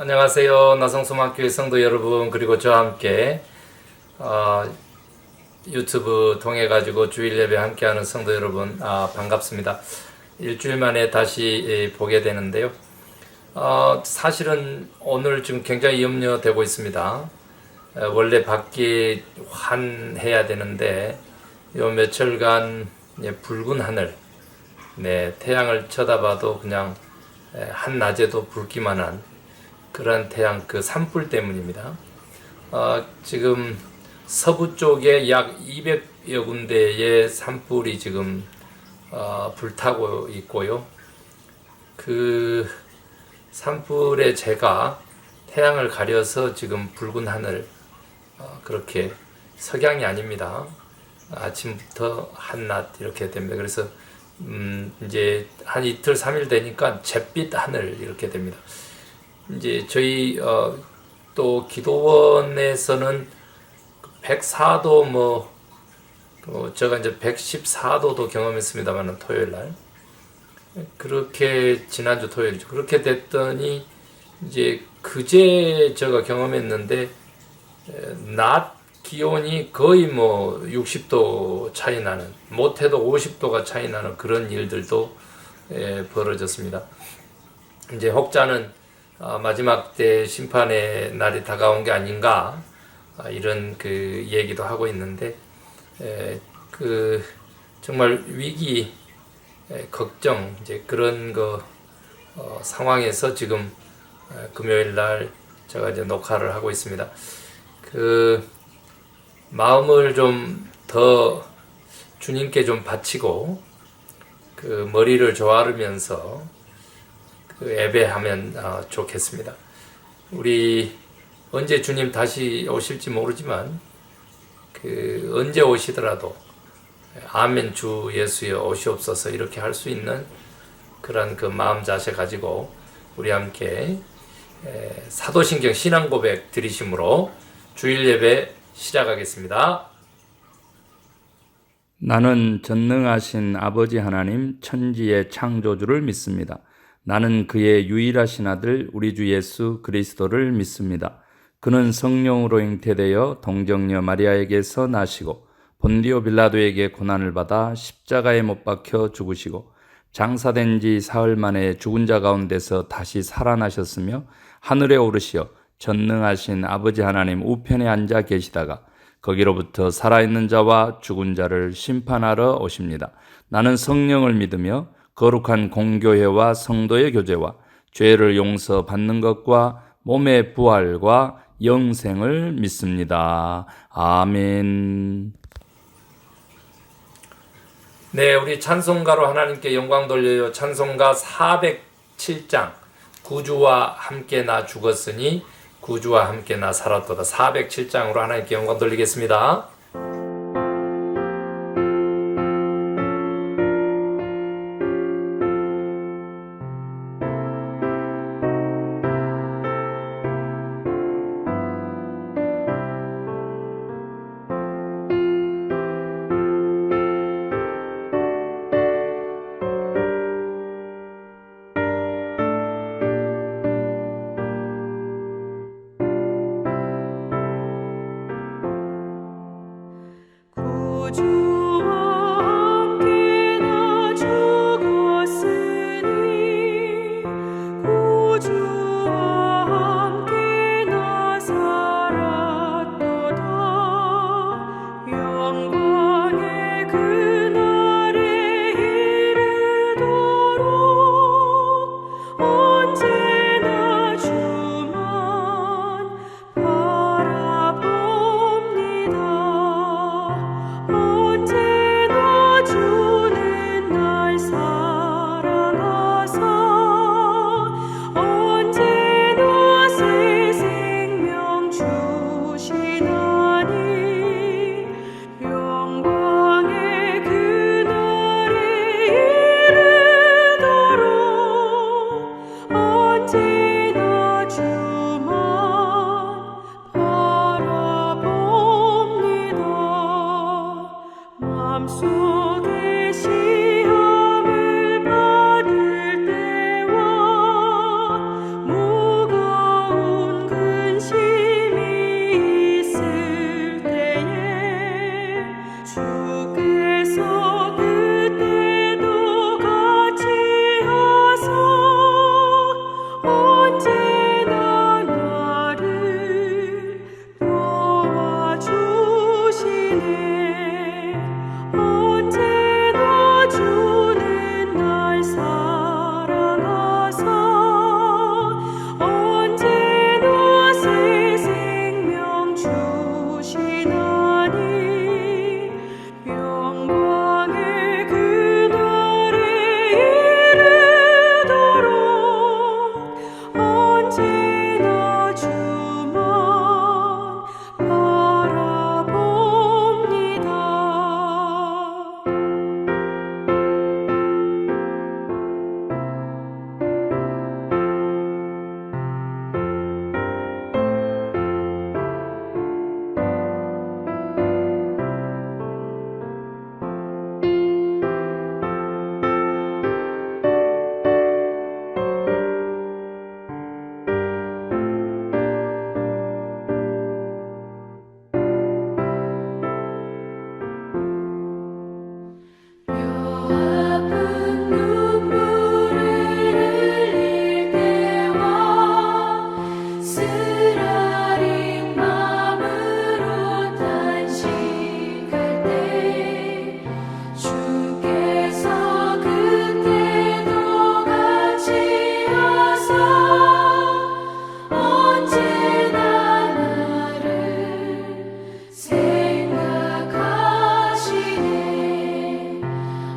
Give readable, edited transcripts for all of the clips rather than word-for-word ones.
안녕하세요. 나성소망교회 성도 여러분, 그리고 저와 함께 유튜브 통해 가지고 주일 예배 함께하는 성도 여러분, 반갑습니다. 일주일 만에 다시 보게 되는데요. 사실은 오늘 지금 굉장히 염려되고 있습니다. 원래 밖에 환해야 되는데 요 며칠간 붉은 하늘, 태양을 쳐다봐도 그냥 한낮에도 붉기만 한 그런 태양, 그 산불 때문입니다. 지금 서부 쪽에 약 200여 군데의 산불이 지금 불타고 있고요. 그 산불에 제가 태양을 가려서 지금 붉은 하늘, 그렇게 석양이 아닙니다. 아침부터 한낮 이렇게 됩니다. 그래서 이제 한 이틀 3일 되니까 잿빛 하늘 이렇게 됩니다. 이제 저희 또 기도원에서는 104도 제가 이제 114도도 경험했습니다만 토요일 날 그렇게 지난주 토요일이죠. 그렇게 됐더니 이제 그제 제가 경험했는데 낮 기온이 거의 60도 차이 나는, 못해도 50도가 차이 나는 그런 일들도 벌어졌습니다. 이제 혹자는 마지막 때 심판의 날이 다가온 게 아닌가, 이런 그 얘기도 하고 있는데, 정말 위기, 걱정, 이제 그런 상황에서 지금 금요일 날 제가 이제 녹화를 하고 있습니다. 마음을 좀 더 주님께 좀 바치고, 머리를 조아르면서 예배하면 좋겠습니다. 우리 언제 주님 다시 오실지 모르지만 언제 오시더라도 아멘 주 예수여 오시옵소서 이렇게 할 수 있는 그런 마음 자세 가지고 우리 함께 사도신경 신앙고백 드리심으로 주일 예배 시작하겠습니다. 나는 전능하신 아버지 하나님 천지의 창조주를 믿습니다. 나는 그의 유일하신 아들 우리 주 예수 그리스도를 믿습니다. 그는 성령으로 잉태되어 동정녀 마리아에게서 나시고 본디오 빌라도에게 고난을 받아 십자가에 못 박혀 죽으시고 장사된 지 사흘 만에 죽은 자 가운데서 다시 살아나셨으며 하늘에 오르시어 전능하신 아버지 하나님 우편에 앉아 계시다가 거기로부터 살아있는 자와 죽은 자를 심판하러 오십니다. 나는 성령을 믿으며 거룩한 공교회와 성도의 교제와 죄를 용서받는 것과 몸의 부활과 영생을 믿습니다. 아멘. 네, 우리 찬송가로 하나님께 영광 돌려요. 찬송가 407장 구주와 함께 나 죽었으니 구주와 함께 나 살았도다. 407장으로 하나님께 영광 돌리겠습니다. 쓰라린 마음으로 탄식할 때 주께서 그때도 같이 하사 언제나 나를 생각하시네.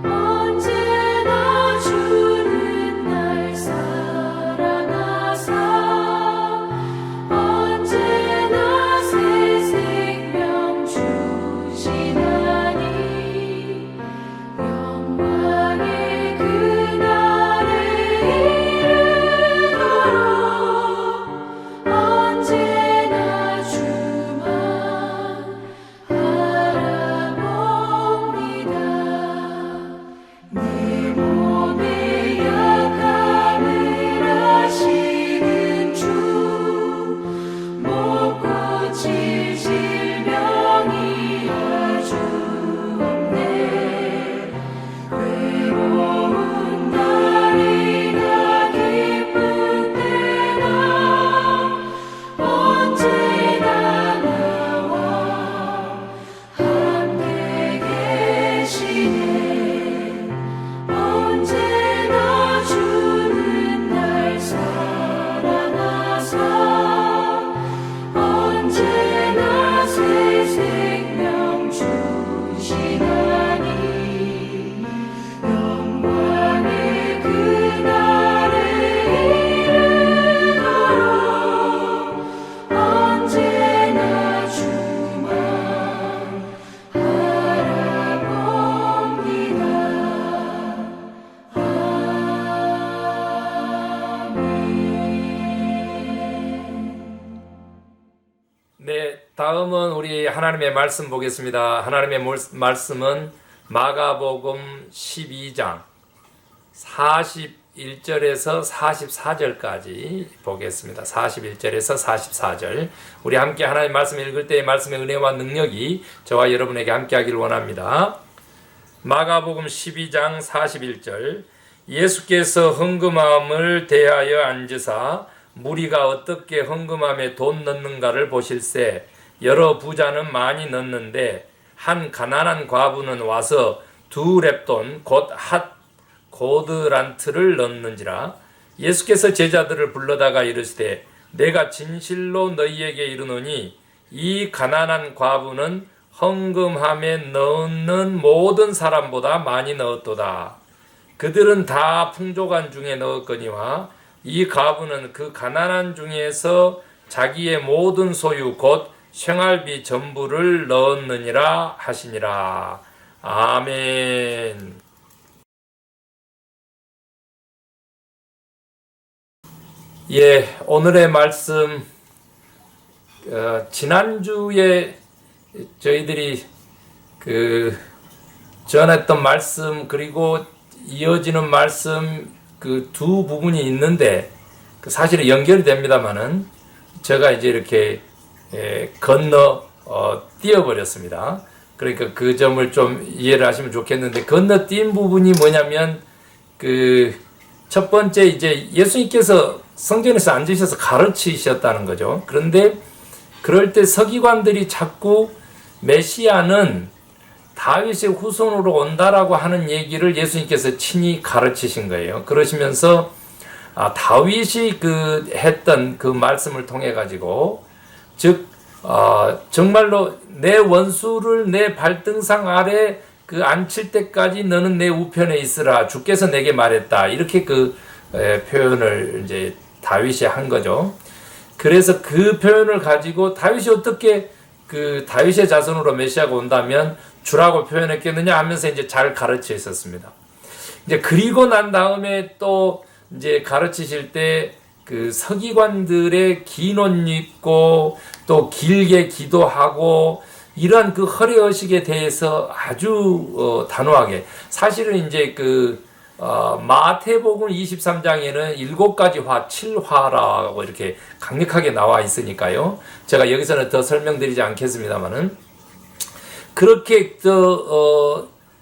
언제나 주는 날 사랑하사 언제나 새 생명 주시나니 영광의 그날에 이르도록 언제나 주만 바라봅니다. 내 몸의 약함을 아시는 주 못 고칠 질병이 아주 없네. 외로운 날이나 기쁜 때나 언제나 나와 함께 계시네. 언제나 주는 날 사랑하사 언제나 새 생명 주시나니 영광의 그날에 이르도록 언제나 주만 바라봅니다. 네, 다음은 우리 하나님의 말씀 보겠습니다. 하나님의 말씀은 마가복음 12장 41절에서 44절까지 보겠습니다. 41절에서 44절. 우리 함께 하나님의 말씀 읽을 때의 말씀의 은혜와 능력이 저와 여러분에게 함께 하기를 원합니다. 마가복음 12장 41절. 예수께서 헌금함을 대하여 앉으사 무리가 어떻게 헌금함에 돈 넣는가를 보실세. 여러 부자는 많이 넣는데 한 가난한 과부는 와서 2렙돈 곧 핫 고드란트를 넣는지라. 예수께서 제자들을 불러다가 이르시되 내가 진실로 너희에게 이르노니 이 가난한 과부는 헌금함에 넣는 모든 사람보다 많이 넣었도다. 그들은 다 풍족한 중에 넣었거니와 이 과부는 그 가난한 중에서 자기의 모든 소유 곧 생활비 전부를 넣었느니라 하시니라. 아멘. 예, 오늘의 말씀 지난주에 저희들이 전했던 말씀 그리고 이어지는 말씀 그 두 부분이 있는데 사실은 연결이 됩니다만은 제가 이제 이렇게 건너 띄어버렸습니다. 그러니까 그 점을 좀 이해를 하시면 좋겠는데 건너뛴 부분이 뭐냐면 첫 번째 이제 예수님께서 성전에서 앉으셔서 가르치셨다는 거죠. 그런데 그럴 때 서기관들이 자꾸 메시아는 다윗의 후손으로 온다라고 하는 얘기를 예수님께서 친히 가르치신 거예요. 그러시면서 다윗이 했던 그 말씀을 통해 가지고 즉 정말로 내 원수를 내 발등상 아래 앉힐 때까지 너는 내 우편에 있으라 주께서 내게 말했다 이렇게 표현을 이제 다윗이 한 거죠. 그래서 그 표현을 가지고 다윗이 어떻게 다윗의 자손으로 메시아가 온다면 주라고 표현했겠느냐 하면서 이제 잘 가르쳐 있었습니다. 이제 그리고 난 다음에 또 이제 가르치실 때 서기관들의 긴 옷 입고 또 길게 기도하고 이러한 허례의식에 대해서 아주 단호하게 사실은 이제 마태복음 23장에는 7가지 화, 7화라고 이렇게 강력하게 나와 있으니까요. 제가 여기서는 더 설명드리지 않겠습니다만은 그렇게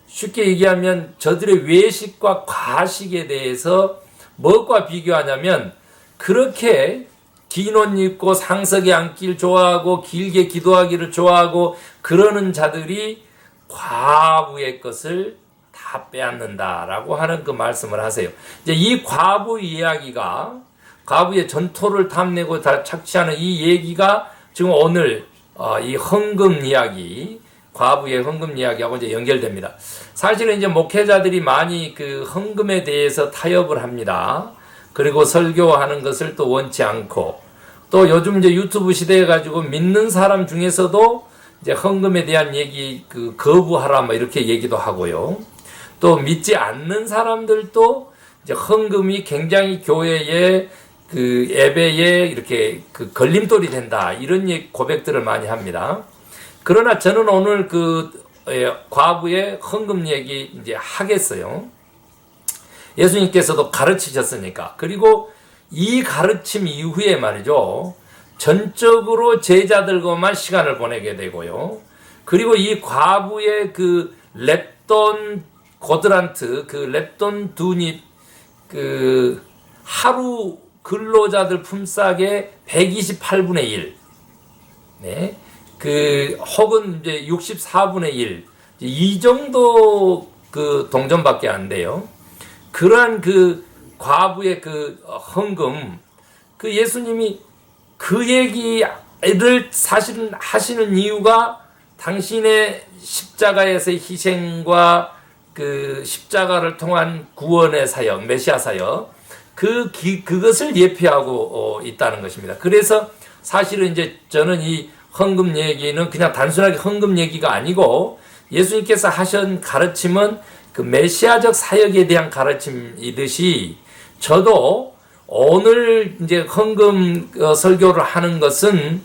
쉽게 얘기하면 저들의 외식과 과식에 대해서 무엇과 비교하냐면 그렇게 긴 옷 입고 상석에 앉기를 좋아하고 길게 기도하기를 좋아하고 그러는 자들이 과부의 것을 다 빼앗는다라고 하는 그 말씀을 하세요. 이제 이 과부 이야기가 과부의 전토를 탐내고 다 착취하는 이 얘기가 지금 오늘 이 헌금 이야기, 과부의 헌금 이야기하고 이제 연결됩니다. 사실은 이제 목회자들이 많이 그 헌금에 대해서 타협을 합니다. 그리고 설교하는 것을 또 원치 않고 또 요즘 이제 유튜브 시대에 가지고 믿는 사람 중에서도 이제 헌금에 대한 얘기 그 거부하라 뭐 이렇게 얘기도 하고요. 또 믿지 않는 사람들도 이제 헌금이 굉장히 교회의 그 예배에 이렇게 그 걸림돌이 된다 이런 고백들을 많이 합니다. 그러나 저는 오늘 그 과부의 헌금 얘기 이제 하겠어요. 예수님께서도 가르치셨으니까. 그리고 이 가르침 이후에 말이죠. 전적으로 제자들과만 시간을 보내게 되고요. 그리고 이 과부의 그 렙돈 고드란트, 그 렙돈 두닙, 그 하루 근로자들 품삯의 128분의 1. 네. 그, 혹은 이제 64분의 1. 이 정도 그 동전밖에 안 돼요. 그러한 그 과부의 그 헌금, 그 예수님이 그 얘기를 사실은 하시는 이유가 당신의 십자가에서의 희생과 그 십자가를 통한 구원의 사역, 메시아 사역, 그것을 예표하고 있다는 것입니다. 그래서 사실은 이제 저는 이 헌금 얘기는 그냥 단순하게 헌금 얘기가 아니고 예수님께서 하신 가르침은 그 메시아적 사역에 대한 가르침이듯이 저도 오늘 이제 헌금 설교를 하는 것은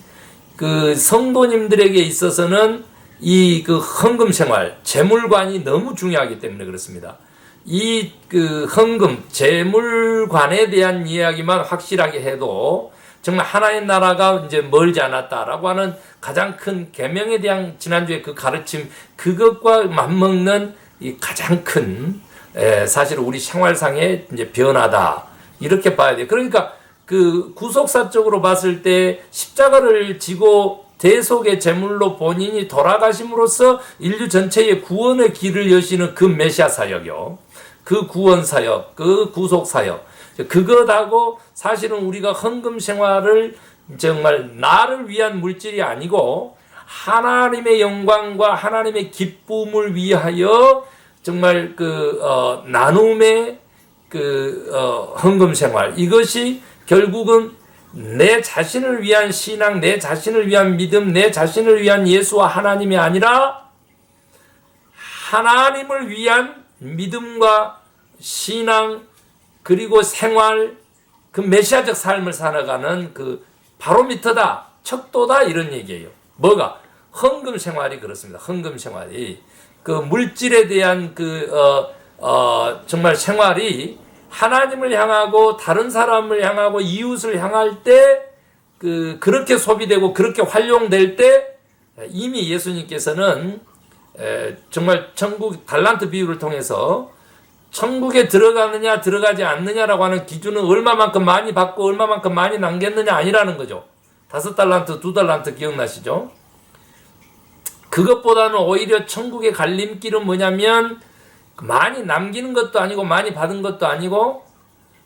그 성도님들에게 있어서는 이 그 헌금 생활, 재물관이 너무 중요하기 때문에 그렇습니다. 이 그 헌금, 재물관에 대한 이야기만 확실하게 해도 정말 하나의 나라가 이제 멀지 않았다라고 하는 가장 큰 계명에 대한 지난주에 그 가르침, 그것과 맞먹는 이 가장 큰 사실 우리 생활상의 이제 변화다 이렇게 봐야 돼요. 그러니까 그 구속사적으로 봤을 때 십자가를 지고 대속의 제물로 본인이 돌아가심으로써 인류 전체의 구원의 길을 여시는 그 메시아 사역이요. 그 구원 사역, 그 구속 사역. 그것하고 사실은 우리가 헌금 생활을 정말 나를 위한 물질이 아니고 하나님의 영광과 하나님의 기쁨을 위하여 정말 그 나눔의 그 헌금 생활, 이것이 결국은 내 자신을 위한 신앙, 내 자신을 위한 믿음, 내 자신을 위한 예수와 하나님이 아니라 하나님을 위한 믿음과 신앙 그리고 생활, 그 메시아적 삶을 살아가는 그 바로미터다, 척도다 이런 얘기예요. 뭐가? 헌금 생활이 그렇습니다. 헌금 생활이 그 물질에 대한 그 정말 생활이 하나님을 향하고 다른 사람을 향하고 이웃을 향할 때 그렇게 소비되고 그렇게 활용될 때 이미 예수님께서는 정말 천국 달란트 비유를 통해서 천국에 들어가느냐 들어가지 않느냐라고 하는 기준은 얼마만큼 많이 받고 얼마만큼 많이 남겼느냐 아니라는 거죠. 5달란트, 2달란트 기억나시죠? 그것보다는 오히려 천국의 갈림길은 뭐냐면 많이 남기는 것도 아니고 많이 받은 것도 아니고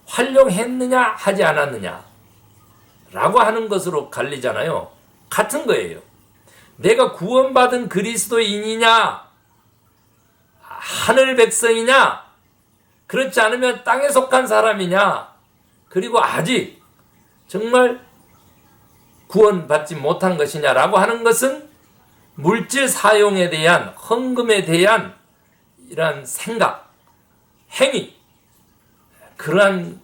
활용했느냐 하지 않았느냐 라고 하는 것으로 갈리잖아요. 같은 거예요. 내가 구원받은 그리스도인이냐 하늘 백성이냐 그렇지 않으면 땅에 속한 사람이냐 그리고 아직 정말 구원받지 못한 것이냐라고 하는 것은 물질 사용에 대한 헌금에 대한 이러한 생각, 행위 그러한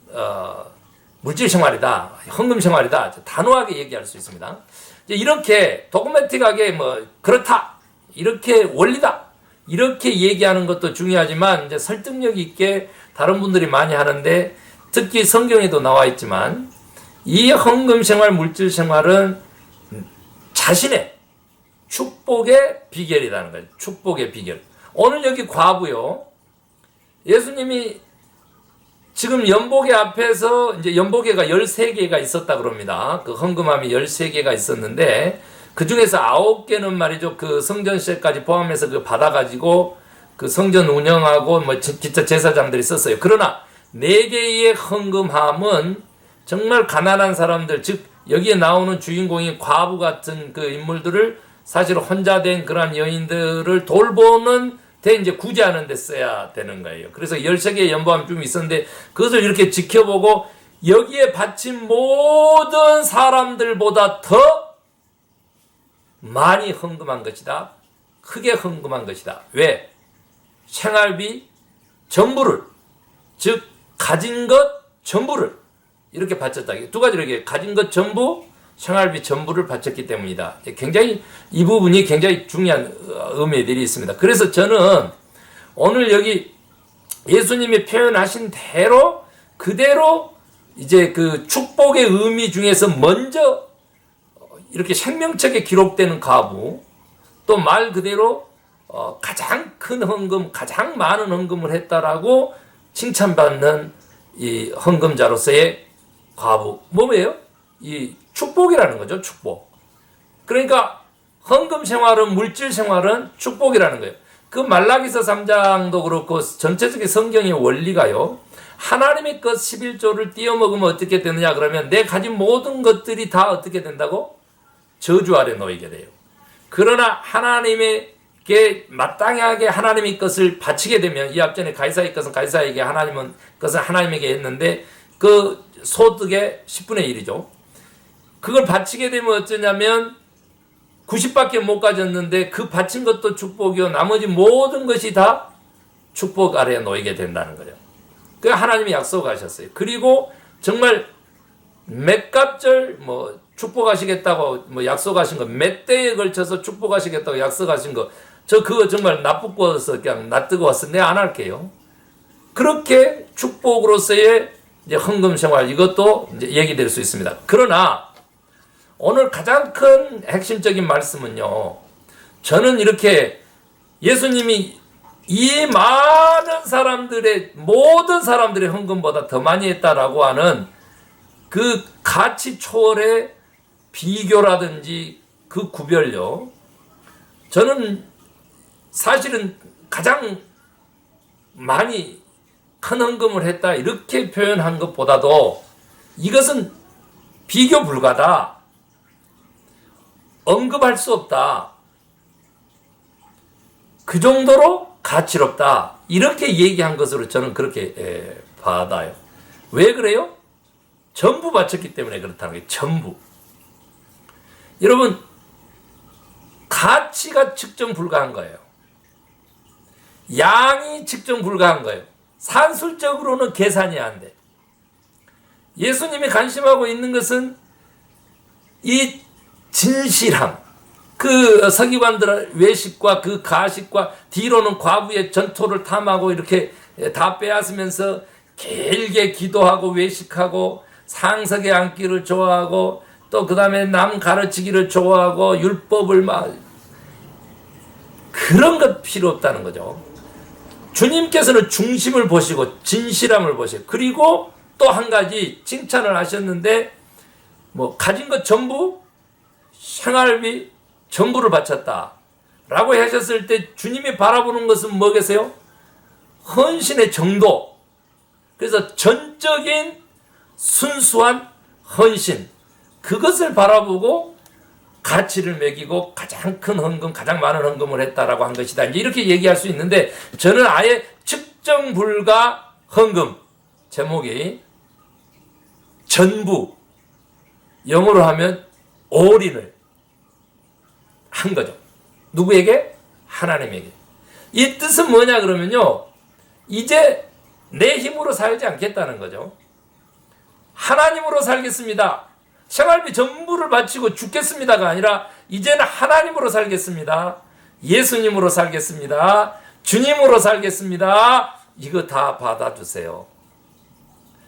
물질 생활이다, 헌금 생활이다 단호하게 얘기할 수 있습니다. 이렇게 도그매틱하게 뭐 그렇다 이렇게 원리다 이렇게 얘기하는 것도 중요하지만 이제 설득력 있게 다른 분들이 많이 하는데 특히 성경에도 나와 있지만 이 헌금 생활, 물질 생활은 자신의 축복의 비결이라는 거예요. 축복의 비결. 오늘 여기 과부요. 예수님이 지금 연복회 앞에서 이제 연복회가 13개가 있었다 그럽니다. 그 헌금함이 13개가 있었는데 그 중에서 9개는 말이죠. 그 성전시설까지 포함해서 그 받아가지고 그 성전 운영하고 뭐 진짜 제사장들이 썼어요. 그러나 4개의 헌금함은 정말 가난한 사람들, 즉 여기에 나오는 주인공인 과부 같은 그 인물들을 사실 혼자 된 그런 여인들을 돌보는 데 이제 구제하는 데 써야 되는 거예요. 그래서 13개의 연보함이 좀 있었는데 그것을 이렇게 지켜보고 여기에 바친 모든 사람들보다 더 많이 헌금한 것이다. 크게 헌금한 것이다. 왜? 생활비 전부를, 즉 가진 것 전부를 이렇게 바쳤다. 두 가지로 이렇게 가진 것 전부, 생활비 전부를 바쳤기 때문이다. 굉장히 이 부분이 굉장히 중요한 의미들이 있습니다. 그래서 저는 오늘 여기 예수님이 표현하신 대로 그대로 이제 그 축복의 의미 중에서 먼저 이렇게 생명책에 기록되는 가부, 또 말 그대로 가장 큰 헌금, 가장 많은 헌금을 했다라고 칭찬받는 이 헌금자로서의 과부. 뭐예요? 이 축복이라는 거죠. 축복. 그러니까 헌금 생활은, 물질 생활은 축복이라는 거예요. 그 말라기서 3장도 그렇고 전체적인 성경의 원리가요. 하나님의 것 11조를 띄어먹으면 어떻게 되느냐 그러면 내 가진 모든 것들이 다 어떻게 된다고? 저주 아래 놓이게 돼요. 그러나 하나님에게 마땅하게 하나님의 것을 바치게 되면, 이 앞전에 가이사의 것은 가이사에게, 하나님은 것은 하나님에게 했는데 그 소득의 10분의 1이죠. 그걸 바치게 되면 어쩌냐면 90밖에 못 가졌는데 그 바친 것도 축복이요, 나머지 모든 것이 다 축복 아래에 놓이게 된다는 거죠. 그 하나님이 약속하셨어요. 그리고 정말 몇 갑절 뭐 축복하시겠다고 뭐 약속하신 거, 몇 대에 걸쳐서 축복하시겠다고 약속하신 거, 저 그거 정말 나쁘고서 그냥 낯뜨거워서 내 안 할게요. 그렇게 축복으로서의 이제 헌금 생활, 이것도 이제 얘기될 수 있습니다. 그러나 오늘 가장 큰 핵심적인 말씀은요, 저는 이렇게 예수님이 이 많은 사람들의, 모든 사람들의 헌금보다 더 많이 했다라고 하는 그 가치 초월의 비교라든지 그 구별요, 저는 사실은 가장 많이 큰 헌금을 했다 이렇게 표현한 것보다도 이것은 비교 불가다, 언급할 수 없다, 그 정도로 가치롭다, 이렇게 얘기한 것으로 저는 그렇게 받아요. 왜 그래요? 전부 바쳤기 때문에 그렇다는 거예요. 전부. 여러분, 가치가 측정 불가한 거예요. 양이 측정 불가한 거예요. 산술적으로는 계산이 안 돼. 예수님이 관심하고 있는 것은 이 진실함, 그 서기관들의 외식과 그 가식과 뒤로는 과부의 전토를 탐하고 이렇게 다 빼앗으면서 길게 기도하고 외식하고 상석에 앉기를 좋아하고 또 그 다음에 남 가르치기를 좋아하고 율법을 막, 그런 것 필요 없다는 거죠. 주님께서는 중심을 보시고 진실함을 보시고, 그리고 또 한 가지 칭찬을 하셨는데, 뭐 가진 것 전부, 생활비 전부를 바쳤다 라고 하셨을 때 주님이 바라보는 것은 뭐겠어요? 헌신의 정도. 그래서 전적인 순수한 헌신, 그것을 바라보고 가치를 매기고 가장 큰 헌금, 가장 많은 헌금을 했다라고 한 것이다, 이렇게 얘기할 수 있는데, 저는 아예 측정 불가 헌금, 제목이 전부, 영어로 하면 올인을 한 거죠. 누구에게? 하나님에게. 이 뜻은 뭐냐 그러면요, 이제 내 힘으로 살지 않겠다는 거죠. 하나님으로 살겠습니다. 생활비 전부를 바치고 죽겠습니다가 아니라 이제는 하나님으로 살겠습니다. 예수님으로 살겠습니다. 주님으로 살겠습니다. 이거 다 받아주세요.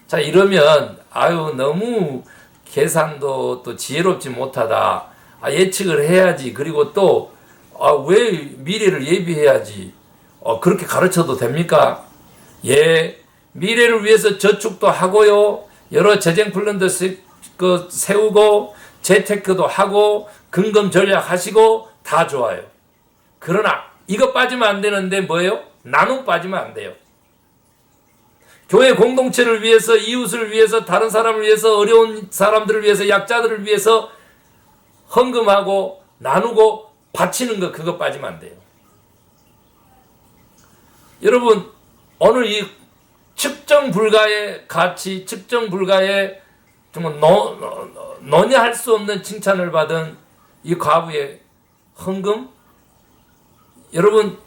자, 이러면 아유 너무 계산도 또 지혜롭지 못하다, 예측을 해야지, 그리고 또 왜 미래를 예비해야지, 그렇게 가르쳐도 됩니까? 예, 미래를 위해서 저축도 하고요. 여러 재정 플랜도 세우고 재테크도 하고 근금 전략하시고 다 좋아요. 그러나 이거 빠지면 안 되는데 뭐예요? 나눔 빠지면 안 돼요. 교회 공동체를 위해서, 이웃을 위해서, 다른 사람을 위해서, 어려운 사람들을 위해서, 약자들을 위해서 헌금하고 나누고 바치는 거, 그거 빠지면 안 돼요. 여러분, 오늘 이 측정 불가의 가치, 측정 불가의 정말 논의할 수 없는 칭찬을 받은 이 과부의 헌금, 여러분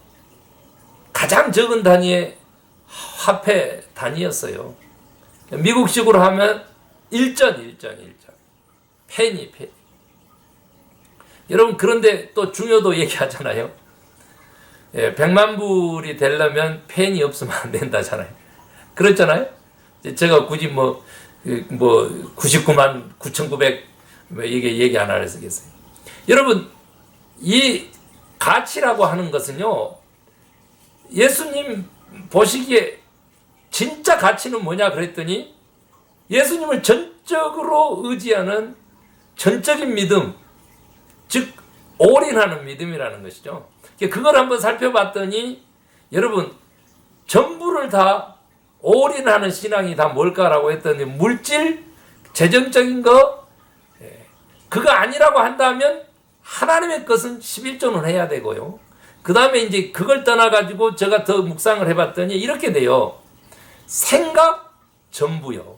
가장 적은 단위의 화폐 단위였어요. 미국식으로 하면 1전. 페니. 여러분, 그런데 또 중요도 얘기하잖아요. 100만 불이 되려면 페니 없으면 안 된다잖아요. 그렇잖아요. 제가 굳이 99만 9,900 이게 얘기 안 하겠어요. 여러분, 이 가치라고 하는 것은요, 예수님 보시기에 진짜 가치는 뭐냐 그랬더니 예수님을 전적으로 의지하는 전적인 믿음, 즉 올인하는 믿음이라는 것이죠. 그걸 한번 살펴봤더니 여러분, 전부를 다 올인하는 신앙이 다 뭘까라고 했더니 물질, 재정적인 거, 그거 아니라고 한다면 하나님의 것은 11조는 해야 되고요. 그 다음에 이제 그걸 떠나가지고 제가 더 묵상을 해봤더니 이렇게 돼요. 생각, 전부요.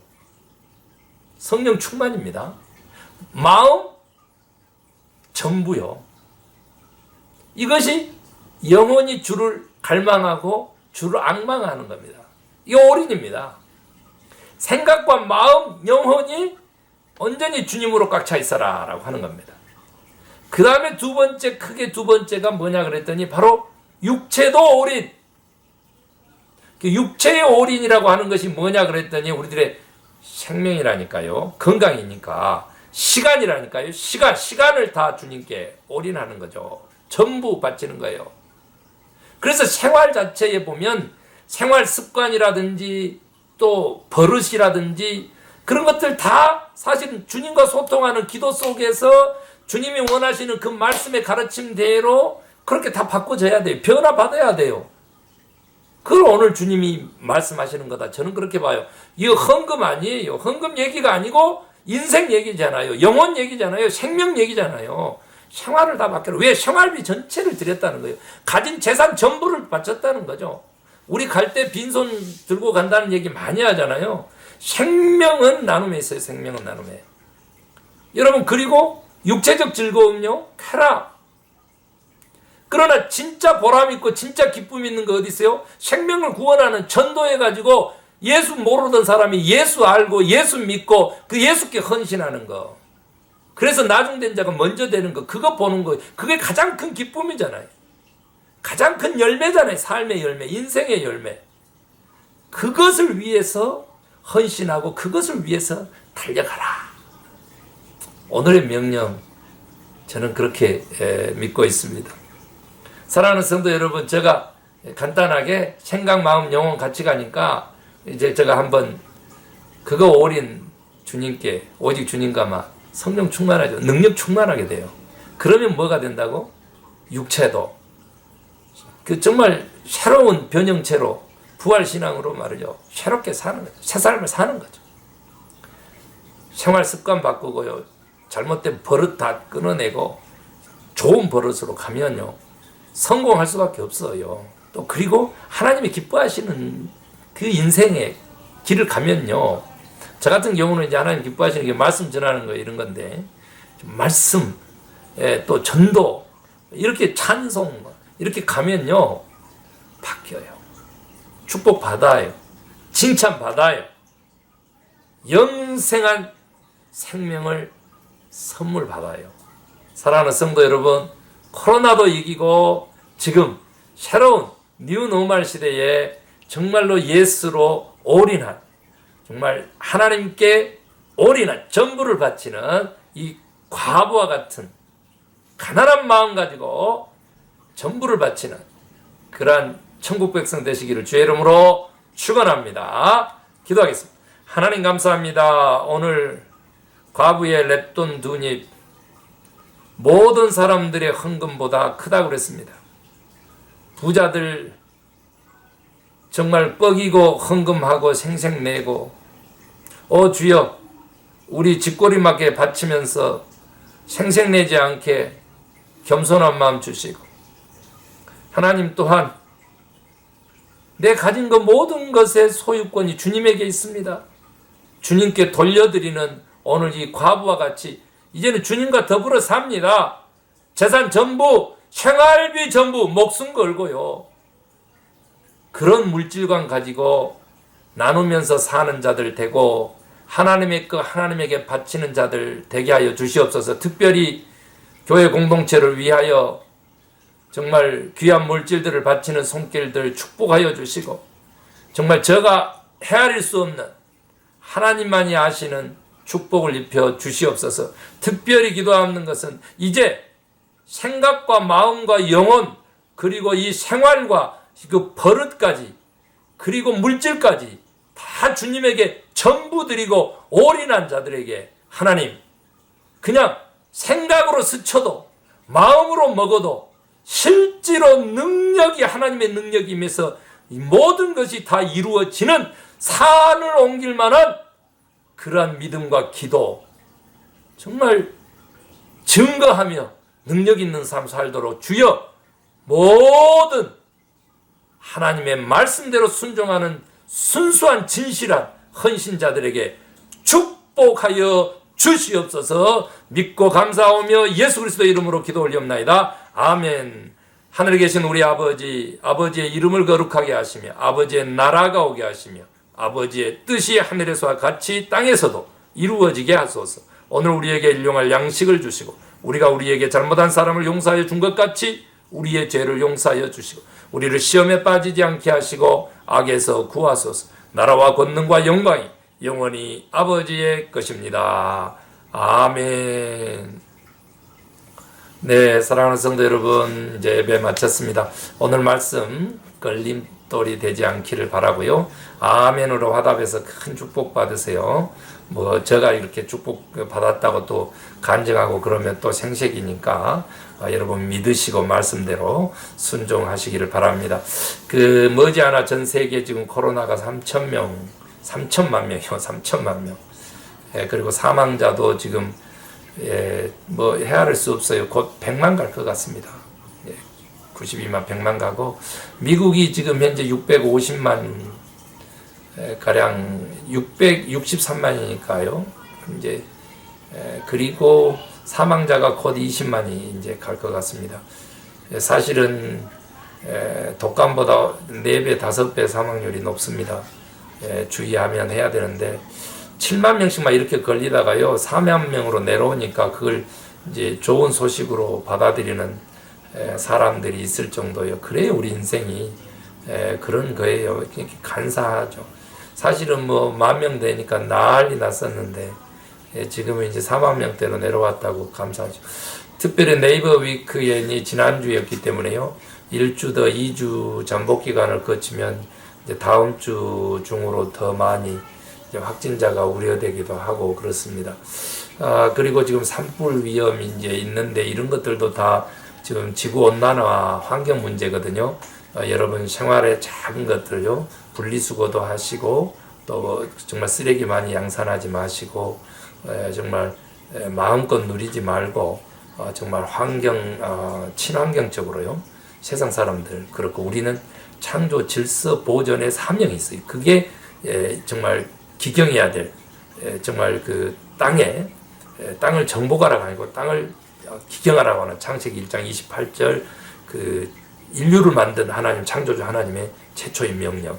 성령 충만입니다. 마음, 전부요. 이것이 영원히 주를 갈망하고 주를 앙망하는 겁니다. 이게 올인입니다. 생각과 마음, 영혼이 온전히 주님으로 꽉 차 있어라 라고 하는 겁니다. 그 다음에 크게 두 번째가 뭐냐 그랬더니 바로 육체도 올인. 육체의 올인이라고 하는 것이 뭐냐 그랬더니 우리들의 생명이라니까요. 건강이니까. 시간이라니까요. 시간을 다 주님께 올인하는 거죠. 전부 바치는 거예요. 그래서 생활 자체에 보면 생활 습관이라든지 또 버릇이라든지 그런 것들 다 사실은 주님과 소통하는 기도 속에서 주님이 원하시는 그 말씀의 가르침대로 그렇게 다 바꿔져야 돼요. 변화받아야 돼요. 그걸 오늘 주님이 말씀하시는 거다. 저는 그렇게 봐요. 이거 헌금 아니에요. 헌금 얘기가 아니고 인생 얘기잖아요. 영혼 얘기잖아요. 생명 얘기잖아요. 생활을 다 바뀌어. 왜? 생활비 전체를 드렸다는 거예요. 가진 재산 전부를 바쳤다는 거죠. 우리 갈 때 빈손 들고 간다는 얘기 많이 하잖아요. 생명은 나눔에 있어요. 생명은 나눔에. 여러분, 그리고 육체적 즐거움요, 쾌락. 그러나 진짜 보람 있고 진짜 기쁨 있는 거 어디 있어요? 생명을 구원하는 전도해가지고 예수 모르던 사람이 예수 알고 예수 믿고 그 예수께 헌신하는 거. 그래서 나중된 자가 먼저 되는 거, 그거 보는 거, 그게 가장 큰 기쁨이잖아요. 가장 큰 열매잖아요. 삶의 열매, 인생의 열매. 그것을 위해서 헌신하고 그것을 위해서 달려가라. 오늘의 명령, 저는 그렇게 믿고 있습니다. 사랑하는 성도 여러분, 제가 간단하게 생각, 마음, 영혼 같이 가니까 이제 제가 한번 그거 올인 주님께, 오직 주님과만 성령 충만하죠. 능력 충만하게 돼요. 그러면 뭐가 된다고? 육체도 그 정말 새로운 변형체로 부활신앙으로 말이죠. 새롭게 사는 거죠. 새 삶을 사는 거죠. 생활 습관 바꾸고요. 잘못된 버릇 다 끊어내고 좋은 버릇으로 가면요. 성공할 수밖에 없어요. 또 그리고 하나님이 기뻐하시는 그 인생의 길을 가면요. 저 같은 경우는 이제 하나님 기뻐하시는 게 말씀 전하는 거 이런 건데 말씀, 또 전도, 이렇게 찬송 이렇게 가면요. 바뀌어요. 축복 받아요. 칭찬 받아요. 영생한 생명을 선물 받아요. 사랑하는 성도 여러분, 코로나도 이기고 지금 새로운 뉴 노멀 시대에 정말로 예수로 올인한, 정말 하나님께 올인한, 전부를 바치는 이 과부와 같은 가난한 마음 가지고 전부를 바치는 그러한 천국 백성 되시기를 주의 이름으로 축원합니다. 기도하겠습니다. 하나님 감사합니다. 오늘 과부의 랩돈 2입 모든 사람들의 헌금보다 크다고 그랬습니다. 부자들 정말 뻐기고 헌금하고 생색내고 주여 우리 집꼬리맞게 바치면서 생색내지 않게 겸손한 마음 주시고 하나님 또한 내 가진 것 모든 것의 소유권이 주님에게 있습니다. 주님께 돌려드리는 오늘 이 과부와 같이 이제는 주님과 더불어 삽니다. 재산 전부, 생활비 전부 목숨 걸고요. 그런 물질관 가지고 나누면서 사는 자들 되고 하나님의 것 하나님에게 바치는 자들 되게 하여 주시옵소서. 특별히 교회 공동체를 위하여 정말 귀한 물질들을 바치는 손길들 축복하여 주시고 정말 저가 헤아릴 수 없는 하나님만이 아시는 축복을 입혀 주시옵소서. 특별히 기도하는 것은 이제 생각과 마음과 영혼 그리고 이 생활과 그 버릇까지 그리고 물질까지 다 주님에게 전부 드리고 올인한 자들에게 하나님 그냥 생각으로 스쳐도 마음으로 먹어도 실제로 능력이 하나님의 능력이 임해서 이 모든 것이 다 이루어지는 산을 옮길 만한 그러한 믿음과 기도 정말 증거하며 능력 있는 삶 살도록 주여 모든 하나님의 말씀대로 순종하는 순수한 진실한 헌신자들에게 축복하여 주시옵소서. 믿고 감사하며 예수 그리스도의 이름으로 기도 올리옵나이다. 아멘. 하늘에 계신 우리 아버지, 아버지의 이름을 거룩하게 하시며 아버지의 나라가 오게 하시며 아버지의 뜻이 하늘에서와 같이 땅에서도 이루어지게 하소서. 오늘 우리에게 일용할 양식을 주시고 우리가 우리에게 잘못한 사람을 용서하여 준 것 같이 우리의 죄를 용서하여 주시고 우리를 시험에 빠지지 않게 하시고 악에서 구하소서. 나라와 권능과 영광이 영원히 아버지의 것입니다. 아멘. 네, 사랑하는 성도 여러분, 이제 예배 마쳤습니다. 오늘 말씀 걸림돌이 되지 않기를 바라고요. 아멘으로 화답해서 큰 축복 받으세요. 제가 이렇게 축복 받았다고 또 간증하고 그러면 또 생색이니까 여러분 믿으시고 말씀대로 순종하시기를 바랍니다. 머지않아 전 세계 지금 코로나가 3천만 명이요. 3천만 명. 그리고 사망자도 지금 헤아릴 수 없어요. 곧 100만 갈 것 같습니다. 92만 100만 가고 미국이 지금 현재 650만 가량 663만이니까요. 이제 그리고 사망자가 곧 20만이 이제 갈 것 같습니다. 사실은 독감보다 4배, 5배 사망률이 높습니다. 주의하면 해야 되는데 7만 명씩만 이렇게 걸리다가요 4만 명으로 내려오니까 그걸 이제 좋은 소식으로 받아들이는 사람들이 있을 정도요. 그래요 우리 인생이 그런 거예요. 간사하죠. 사실은 10,000명 되니까 난리 났었는데 지금은 이제 4만 명대로 내려왔다고 감사하죠. 특별히 네이버 위크엔이 지난주였기 때문에요. 1주 더 2주 잠복 기간을 거치면 이제 다음 주 중으로 더 많이 이제 확진자가 우려되기도 하고 그렇습니다. 그리고 지금 산불 위험이 이제 있는데 이런 것들도 다 지금 지구 온난화 환경 문제거든요. 여러분 생활의 작은 것들요 분리수거도 하시고 또 정말 쓰레기 많이 양산하지 마시고 정말 마음껏 누리지 말고 정말 친환경적으로요 세상 사람들 그렇고 우리는 창조 질서 보존의 사명이 있어요. 그게 정말 기경해야 될 정말 그 땅을 정복하라고 아니고 땅을 기경하라고 하는 창세기 1장 28절 그 인류를 만든 하나님 창조주 하나님의 최초의 명령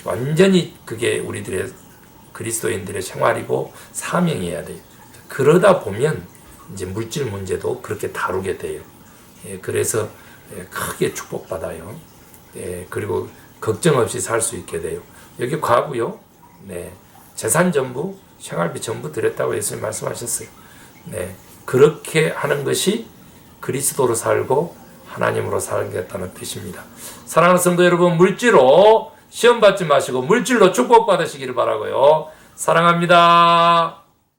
완전히 그게 우리들의 그리스도인들의 생활이고 사명이어야 돼요. 그러다 보면 이제 물질 문제도 그렇게 다루게 돼요. 그래서 크게 축복받아요. 그리고 걱정 없이 살 수 있게 돼요. 여기 과부요. 네. 재산 전부, 생활비 전부 드렸다고 예수님 말씀하셨어요. 네. 그렇게 하는 것이 그리스도로 살고 하나님으로 살겠다는 뜻입니다. 사랑하는 성도 여러분, 물질로 시험 받지 마시고 물질로 축복받으시기를 바라고요. 사랑합니다.